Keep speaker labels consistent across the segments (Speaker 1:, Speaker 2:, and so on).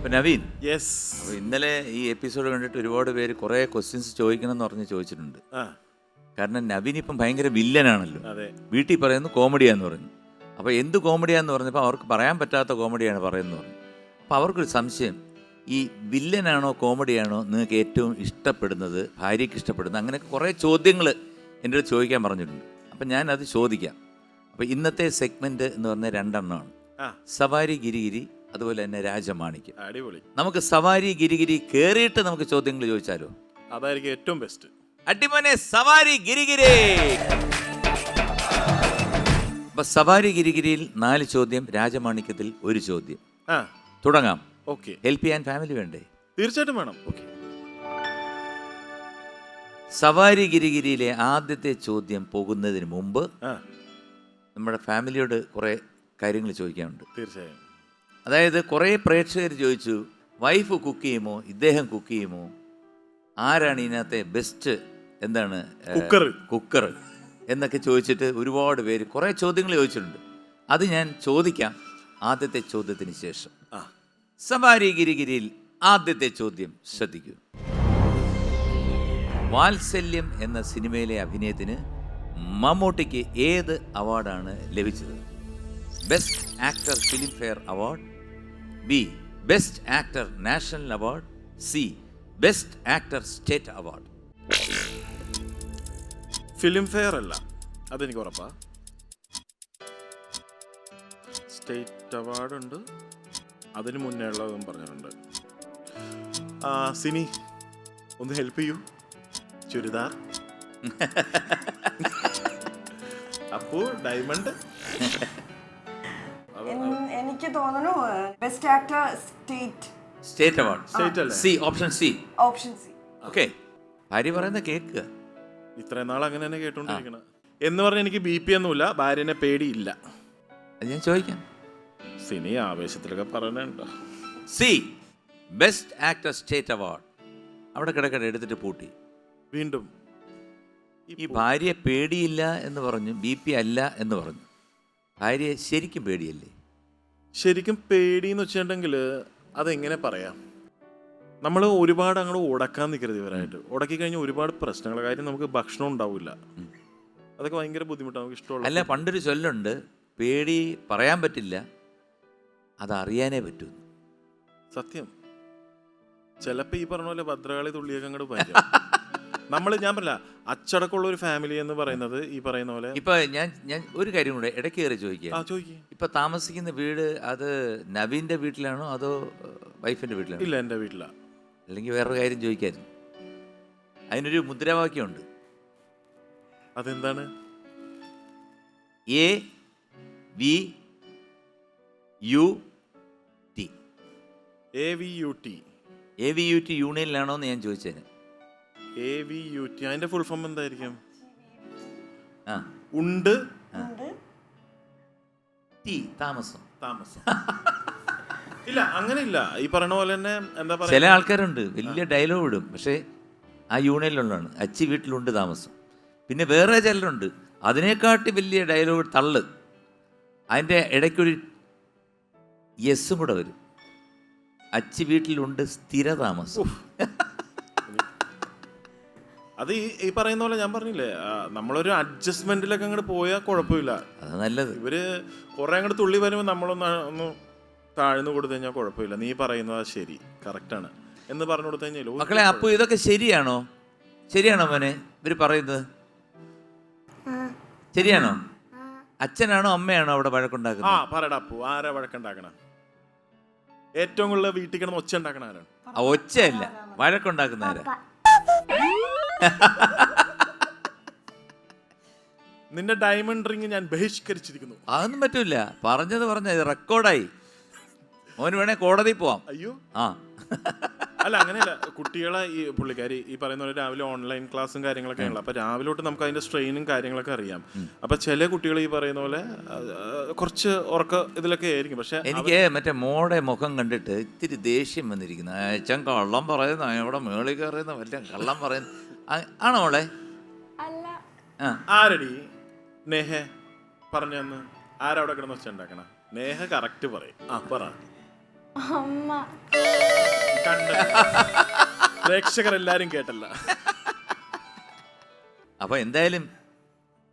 Speaker 1: അപ്പൊ നവീൻ,
Speaker 2: യെസ്.
Speaker 1: അപ്പൊ ഇന്നലെ ഈ എപ്പിസോഡ് കണ്ടിട്ട് ഒരുപാട് പേര് കുറെ ക്വസ്റ്റ്യൻസ് ചോദിക്കണം എന്ന് പറഞ്ഞ് ചോദിച്ചിട്ടുണ്ട്. കാരണം നവീൻ ഇപ്പം ഭയങ്കര വില്ലനാണല്ലോ.
Speaker 2: അതെ.
Speaker 1: വീട്ടിൽ പറയുന്നു കോമഡിയാന്ന് പറഞ്ഞു. അപ്പോൾ എന്ത് കോമഡിയാന്ന് പറഞ്ഞപ്പോൾ അവർക്ക് പറയാൻ പറ്റാത്ത കോമഡിയാണ് പറയുന്നത് പറഞ്ഞു. അപ്പോൾ അവർക്കൊരു സംശയം, ഈ വില്ലനാണോ കോമഡിയാണോ നിങ്ങൾക്ക് ഏറ്റവും ഇഷ്ടപ്പെടുന്നത്, ഭാര്യയ്ക്ക് ഇഷ്ടപ്പെടുന്നത്, അങ്ങനെയൊക്കെ കുറേ ചോദ്യങ്ങൾ എൻ്റെ അടുത്ത് ചോദിക്കാൻ പറഞ്ഞിട്ടുണ്ട്. അപ്പം ഞാനത് ചോദിക്കാം. അപ്പോൾ ഇന്നത്തെ സെഗ്മെൻറ്റ് എന്ന് പറഞ്ഞാൽ രണ്ടെണ്ണമാണ്, സവാരി ഗിരിഗിരി, അതുപോലെ തന്നെ രാജമാണിക്യം.
Speaker 2: അടിപൊളി.
Speaker 1: നമുക്ക് സവാരി ഗിരിഗിരി കയറിയിട്ട് നമുക്ക് ചോദ്യങ്ങൾ ചോദിച്ചാലോ?
Speaker 2: അതായിരിക്കും ഏറ്റവും ബെസ്റ്റ്.
Speaker 1: അടിമനെ സവാരി ഗിരിഗിരി. അപ്പൊ സവാരി ഗിരിഗിരിയിൽ 4 ചോദ്യം, രാജമാണിക്യത്തിൽ 1 ചോദ്യം. തുടങ്ങാം.
Speaker 2: ഓക്കെ.
Speaker 1: ഹെൽപ്പ് ചെയ്യാൻ ഫാമിലി വേണ്ടേ?
Speaker 2: തീർച്ചയായിട്ടും വേണം.
Speaker 1: ഓക്കെ. സവാരി ഗിരിഗിരിയിലെ ആദ്യത്തെ ചോദ്യം പോകുന്നതിന് മുമ്പ് നമ്മുടെ ഫാമിലിയോട് കുറെ കാര്യങ്ങൾ ചോദിക്കാനുണ്ട്.
Speaker 2: തീർച്ചയായും.
Speaker 1: അതായത് കുറേ പ്രേക്ഷകർ ചോദിച്ചു, വൈഫ് കുക്ക് ചെയ്യുമോ, ഇദ്ദേഹം കുക്ക് ചെയ്യുമോ, ആരാണ് ഇതിനകത്തെ ബെസ്റ്റ് എന്താണ് കുക്കർ എന്നൊക്കെ ചോദിച്ചിട്ട് ഒരുപാട് പേര് കുറേ ചോദ്യങ്ങൾ ചോദിച്ചിട്ടുണ്ട്. അത് ഞാൻ ചോദിക്കാം ആദ്യത്തെ ചോദ്യത്തിന് ശേഷം. സവാരി ഗിരിഗിരിയിൽ ആദ്യത്തെ ചോദ്യം ശ്രദ്ധിക്കൂ. വാത്സല്യം എന്ന സിനിമയിലെ അഭിനയത്തിന് മമ്മൂട്ടിക്ക് ഏത് അവാർഡാണ് ലഭിച്ചത്? Best actor film fair award, B best actor national award, C best actor state award.
Speaker 2: Film fair അല്ല, അതെനിക്ക് ഉറപ്പാ. സ്റ്റേറ്റ് അവാർഡ് ഉണ്ട്, അതിന് മുന്നേ ഉള്ളതും പറഞ്ഞിട്ടുണ്ട്. സിനി ഒന്ന് ഹെൽപ്പ് ചെയ്യൂ. ചുരിദാർ, അപ്പു, ഡയമണ്ട്.
Speaker 3: എനിക്ക് തോന്നുന്നു best actor
Speaker 1: state award.
Speaker 2: State അല്ലേ?
Speaker 1: C, option C.
Speaker 3: Option C.
Speaker 1: Okay, ഭാര്യ പറയുന്ന കേൾക്കുക.
Speaker 2: ഇത്രയും നാൾ അങ്ങനെ തന്നെ കേട്ടോണ്ടിരിക്കണം എന്ന് പറഞ്ഞ എനിക്ക് BP ഒന്നുമില്ല, ഭാര്യനെ പേടിയില്ല.
Speaker 1: അത് ഞാൻ ചോദിക്കാം.
Speaker 2: സിനി ആവേശത്തിലൊക്കെ പറയണുണ്ടോ?
Speaker 1: C best actor state award. അവിടെ കിടക്കട്ടെ, എടുത്തിട്ട് പൂട്ടി.
Speaker 2: വീണ്ടും
Speaker 1: ഈ ഭാര്യയെ പേടിയില്ല എന്ന് പറഞ്ഞു, BP അല്ല എന്ന് പറഞ്ഞു. ഭാര്യയെ ശരിക്കും പേടിയല്ലേ?
Speaker 2: ശരിക്കും പേടിയെന്ന് വെച്ചിട്ടുണ്ടെങ്കിൽ അതെങ്ങനെ പറയാം, നമ്മൾ ഒരുപാട് അങ്ങോട്ട് ഉടക്കാൻ നിൽക്കരുത്. ഇവരായിട്ട് ഉടക്കി കഴിഞ്ഞാൽ ഒരുപാട് പ്രശ്നങ്ങൾ. കാര്യം നമുക്ക് ഭക്ഷണം ഉണ്ടാവില്ല, അതൊക്കെ ഭയങ്കര ബുദ്ധിമുട്ടാണ്. നമുക്ക് ഇഷ്ടമുള്ള
Speaker 1: അല്ല, പണ്ടൊരു ചൊല്ലുണ്ട്, പേടി പറയാൻ പറ്റില്ല, അതറിയാനേ പറ്റൂ.
Speaker 2: സത്യം. ചിലപ്പോൾ ഈ പറഞ്ഞ പോലെ ഭദ്രകാളി തുള്ളിയൊക്കെ അങ്ങോട്ട് ഭയങ്കര നമ്മൾ, ഞാൻ പറയില്ല, അച്ചടക്കമുള്ള ഒരു ഫാമിലി എന്ന് പറയുന്നത് ഈ പറയുന്ന പോലെ.
Speaker 1: ഇപ്പൊ ഞാൻ ഒരു കാര്യം കൂടെ ഇടയ്ക്ക് കയറി ചോദിക്കാം. ഇപ്പൊ താമസിക്കുന്ന വീട് അത് നവീന്റെ വീട്ടിലാണോ അതോ വൈഫിന്റെ വീട്ടിലാണോ?
Speaker 2: ഇല്ല, എൻ്റെ വീട്ടിലാ.
Speaker 1: അല്ലെങ്കിൽ വേറൊരു കാര്യം ചോദിക്കായിരുന്നു. അതിനൊരു മുദ്രാവാക്യമുണ്ട്.
Speaker 2: അതെന്താണ്?
Speaker 1: AVUT യൂണിയനിലാണോ എന്ന് ഞാൻ ചോദിച്ചതിന്.
Speaker 2: AVUT അതിന്റെ ഫുൾ ഫോം എന്തായിരിക്കും?
Speaker 1: ഉണ്ട് താമസം.
Speaker 2: ഇല്ല, അങ്ങനെ ഇല്ല. ഈ പറഞ്ഞ പോലെ തന്നെ എന്താ പറയുക,
Speaker 1: ചില ആൾക്കാരുണ്ട് വലിയ ഡയലോഗ് ഇടും, പക്ഷേ ആ യൂണിയനിലുള്ളതാണ്, അച്ചി വീട്ടിലുണ്ട് താമസം. പിന്നെ വേറെ ചിലരുണ്ട് അതിനെക്കാട്ടി വലിയ ഡയലോഗ് തള്ള്, അതിൻ്റെ ഇടയ്ക്കൊരു യെസ്സും കൂടെ വരും, അച്ചി വീട്ടിലുണ്ട് സ്ഥിര താമസം.
Speaker 2: അത് ഈ പറയുന്ന പോലെ ഞാൻ പറഞ്ഞില്ലേ, നമ്മളൊരു അഡ്ജസ്റ്റ്മെന്റിലൊക്കെ അങ്ങോട്ട് പോയാൽ കുഴപ്പമില്ല.
Speaker 1: അത് നല്ലത്.
Speaker 2: ഇവര് കുറെ അങ്ങോട്ട് തുള്ളി വരുമ്പോൾ നമ്മളൊന്ന് താഴ്ന്നു കൊടുത്തു കഴിഞ്ഞാൽ കുഴപ്പമില്ല. നീ പറയുന്നത് ശരി, കറക്റ്റാണ് എന്ന് പറഞ്ഞു കൊടുത്തു കഴിഞ്ഞാൽ
Speaker 1: മക്കളെ. അപ്പോൾ ഇതൊക്കെ ശരിയാണോ മോനെ ഇവര് പറയുന്നത്? ശരിയാണോ? അച്ഛനാണോ അമ്മയാണോ അവിടെ വഴക്കുണ്ടാക്കുന്നത്?
Speaker 2: പറയടാ അപ്പു, ആരാ വഴക്കുണ്ടാക്കണ? ഏറ്റവും കൂടുതൽ വീട്ടിൽ കിടന്ന് ഒച്ച ഉണ്ടാക്കണ ആരാണ്?
Speaker 1: ഒച്ചയല്ല, വഴക്കുണ്ടാക്കുന്ന ആരാ?
Speaker 2: നിന്റെ ഡയമണ്ട് റിംഗ് ഞാൻ ബഹിഷ്കരിച്ചിരിക്കുന്നു.
Speaker 1: അതൊന്നും പറ്റൂല. പറഞ്ഞത് റെക്കോർഡായി. മോന് വേണേ കോടതി പോവാം.
Speaker 2: അയ്യോ, അല്ല അങ്ങനെയല്ല. കുട്ടികളെ ഈ പുള്ളിക്കാരി ഈ പറയുന്ന പോലെ രാവിലെ ഓൺലൈൻ ക്ലാസ്സും കാര്യങ്ങളൊക്കെ ആണല്ലോ. അപ്പൊ രാവിലെ തൊട്ട് നമുക്ക് അതിന്റെ സ്ട്രെയിനും കാര്യങ്ങളൊക്കെ അറിയാം. അപ്പൊ ചില കുട്ടികൾ ഈ പറയുന്ന പോലെ കുറച്ച് ഉറക്ക ഇതിലൊക്കെ ആയിരിക്കും. പക്ഷെ
Speaker 1: എനിക്ക് മറ്റേ മോടെ മുഖം കണ്ടിട്ട് ഇത്തിരി ദേഷ്യം വന്നിരിക്കുന്നു. അച്ഛൻ കള്ളം പറയുന്ന, ഇവിടെ മേളിൽ കയറുന്ന വല്ല കള്ളം പറയുന്ന ആണോ മോളെ?
Speaker 2: ആരടി നേഹ പറഞ്ഞന്ന്? ആരവിടെ കിടന്ന് വെച്ചുണ്ടാക്കണ? നേഹ കറക്റ്റ് പറയും. പറ. പ്രേക്ഷകരെല്ലാരും കേട്ടല്ല.
Speaker 1: അപ്പൊ എന്തായാലും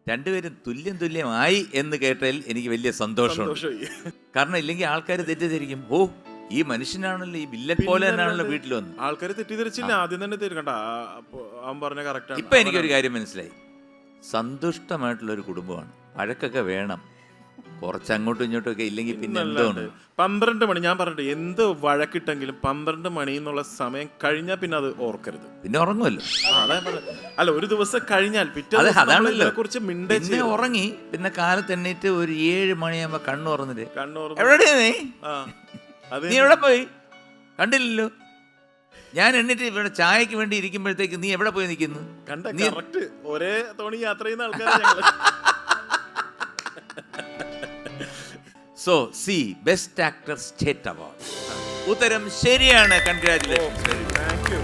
Speaker 1: രണ്ടുപേരും തുല്യമായി എന്ന് കേട്ടതിൽ എനിക്ക് വലിയ സന്തോഷമുണ്ട്.
Speaker 2: സന്തോഷമായി.
Speaker 1: കാരണം ഇല്ലെങ്കിൽ ആൾക്കാർ തെറ്റിദ്ധരിക്കും, ഓ ഈ മനുഷ്യനാണല്ലോ ഈ വില്ലൻ പോലെ തന്നെയാണല്ലോ വീട്ടിൽ വന്ന്.
Speaker 2: ആൾക്കാർ തെറ്റിദ്ധരിച്ചില്ല, ആദ്യം തന്നെ തീർക്കണ്ട. അവൻ പറഞ്ഞ കറക്റ്റ്.
Speaker 1: ഇപ്പൊ എനിക്കൊരു കാര്യം മനസ്സിലായി, സന്തുഷ്ടമായിട്ടുള്ളൊരു കുടുംബമാണ്. വഴക്കൊക്കെ വേണം, കുറച്ച് അങ്ങോട്ടും ഇങ്ങോട്ടും ഒക്കെ, ഇല്ലെങ്കിൽ പിന്നെ എന്തോണ്ട്.
Speaker 2: 12 മണി ഞാൻ പറഞ്ഞിട്ട് എന്ത് വഴക്കിട്ടെങ്കിലും 12 മണി എന്നുള്ള സമയം കഴിഞ്ഞാൽ പിന്നെ അത് ഓർക്കരുത്,
Speaker 1: പിന്നെ ഉറങ്ങുമല്ലോ.
Speaker 2: അല്ല, ഒരു ദിവസം കഴിഞ്ഞാൽ പിറ്റേ
Speaker 1: അതാണല്ലോ
Speaker 2: കുറിച്ച്
Speaker 1: പിന്നെ ഉറങ്ങി, പിന്നെ കാലത്ത് എണ്ണീറ്റ് ഒരു 7 മണിയാകുമ്പോ കണ്ണു തുറന്നിട്ട്
Speaker 2: കണ്ണൂർ
Speaker 1: എവിടെയാ നീ എവിടെ പോയി കണ്ടില്ലല്ലോ, ഞാൻ എന്നിട്ട് ഇവിടെ ചായക്ക് വേണ്ടി ഇരിക്കുമ്പോഴത്തേക്ക് നീ എവിടെ പോയി നിൽക്കുന്നു?
Speaker 2: കണ്ട കറക്റ്റ് ഒരേ തോണി യാത്ര ചെയ്യുന്ന ആൾക്കാരാണ്.
Speaker 1: So C best actor state award. ഉത്തരം ശരിയാണ്. കൺഗ്രാറ്റുലേഷൻസ്.
Speaker 2: Thank you.